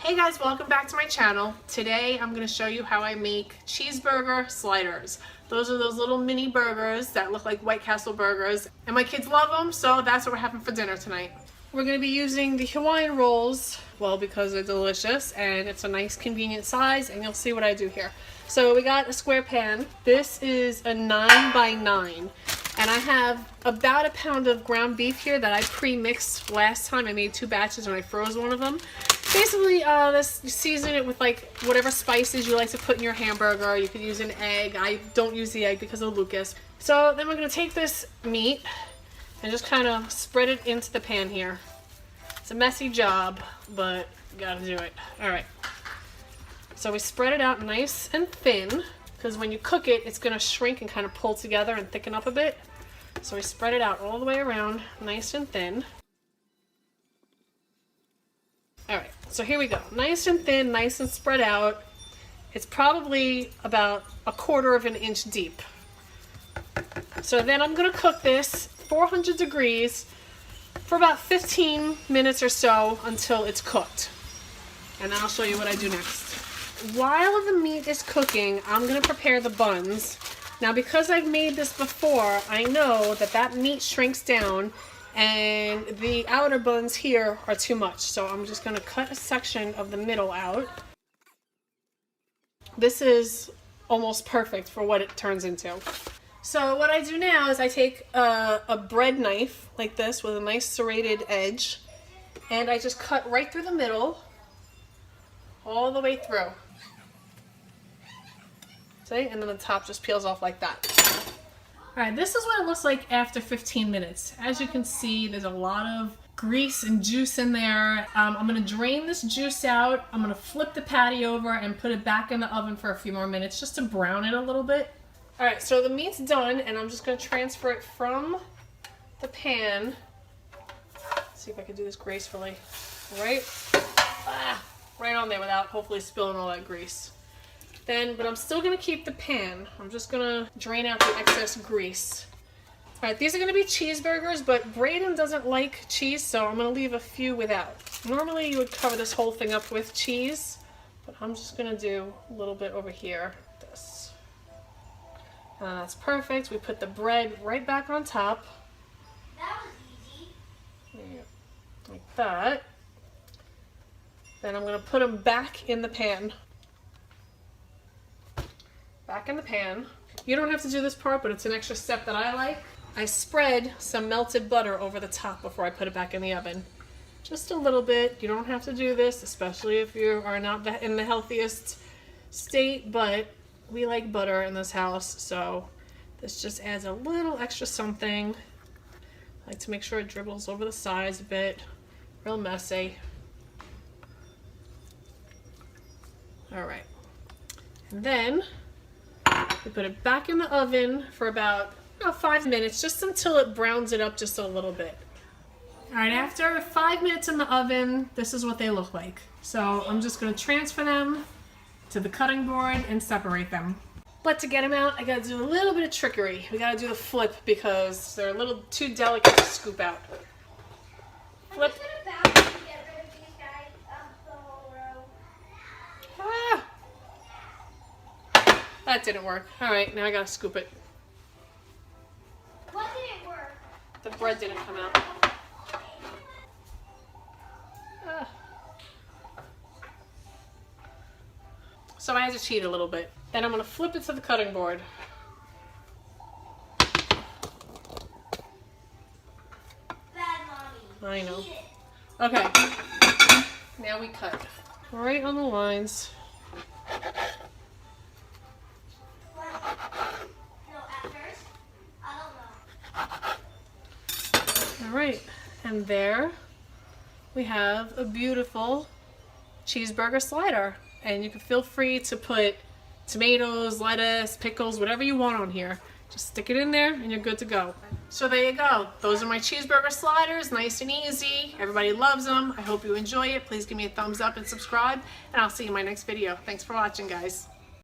Hey guys, welcome back to my channel. Today I'm going to show you how I make cheeseburger sliders. Those are those little mini burgers that look like White Castle burgers, and my kids love them, so that's what we're having for dinner tonight. We're going to be using the Hawaiian rolls, well, because they're delicious and it's a nice convenient size, and you'll see what I do here. So we got a square pan. This is a 9 by 9. And I have about a pound of ground beef here that I pre-mixed last time. I made 2 batches and I froze one of them. Basically, you season it with like whatever spices you like to put in your hamburger. You could use an egg. I don't use the egg because of Lucas. So then we're going to take this meat and just kind of spread it into the pan here. It's a messy job, but you gotta do it. Alright. So we spread it out nice and thin, because when you cook it, it's going to shrink and kind of pull together and thicken up a bit. So we spread it out all the way around, nice and thin. Alright, so here we go. Nice and thin, nice and spread out. It's probably about 1/4 of an inch deep. So then I'm going to cook this 400 degrees for about 15 minutes or so until it's cooked. And then I'll show you what I do next. While the meat is cooking, I'm going to prepare the buns. Now, because I've made this before, I know that meat shrinks down and the outer buns here are too much. So I'm just going to cut a section of the middle out. This is almost perfect for what it turns into. So what I do now is I take a bread knife like this with a nice serrated edge, and I just cut right through the middle, all the way through. See? And then the top just peels off like that. Alright, this is what it looks like after 15 minutes. As you can see, there's a lot of grease and juice in there. I'm going to drain this juice out. I'm going to flip the patty over and put it back in the oven for a few more minutes just to brown it a little bit. Alright, so the meat's done, and I'm just going to transfer it from the pan. Let's see if I can do this gracefully. Right on there without hopefully spilling all that grease. But I'm still going to keep the pan. I'm just going to drain out the excess grease. Alright, these are going to be cheeseburgers, but Braden doesn't like cheese, so I'm going to leave a few without. Normally you would cover this whole thing up with cheese, but I'm just going to do a little bit over here. This. That's perfect. We put the bread right back on top. That was easy. Yeah, like that. Then I'm going to put them back in the pan. Back in the pan. You don't have to do this part, but it's an extra step that I like. I spread some melted butter over the top before I put it back in the oven. Just a little bit. You don't have to do this, especially if you are not in the healthiest state, but we like butter in this house, so this just adds a little extra something. I like to make sure it dribbles over the sides a bit. Real messy. Alright. And then we put it back in the oven for about 5 minutes, just until it browns it up just a little bit. Alright, after 5 minutes in the oven, this is what they look like. So I'm just going to transfer them to the cutting board and separate them. But to get them out, I got to do a little bit of trickery. We got to do the flip because they're a little too delicate to scoop out. Flip. That didn't work. Alright, now I gotta scoop it. What didn't work? The bread didn't come out. So I had to cheat a little bit. Then I'm gonna flip it to the cutting board. Bad mommy. I know. Okay. Now we cut. Right on the lines. Alright, and there we have a beautiful cheeseburger slider. And you can feel free to put tomatoes, lettuce, pickles, whatever you want on here. Just stick it in there and you're good to go. So there you go. Those are my cheeseburger sliders, nice and easy. Everybody loves them. I hope you enjoy it. Please give me a thumbs up and subscribe, and I'll see you in my next video. Thanks for watching, guys.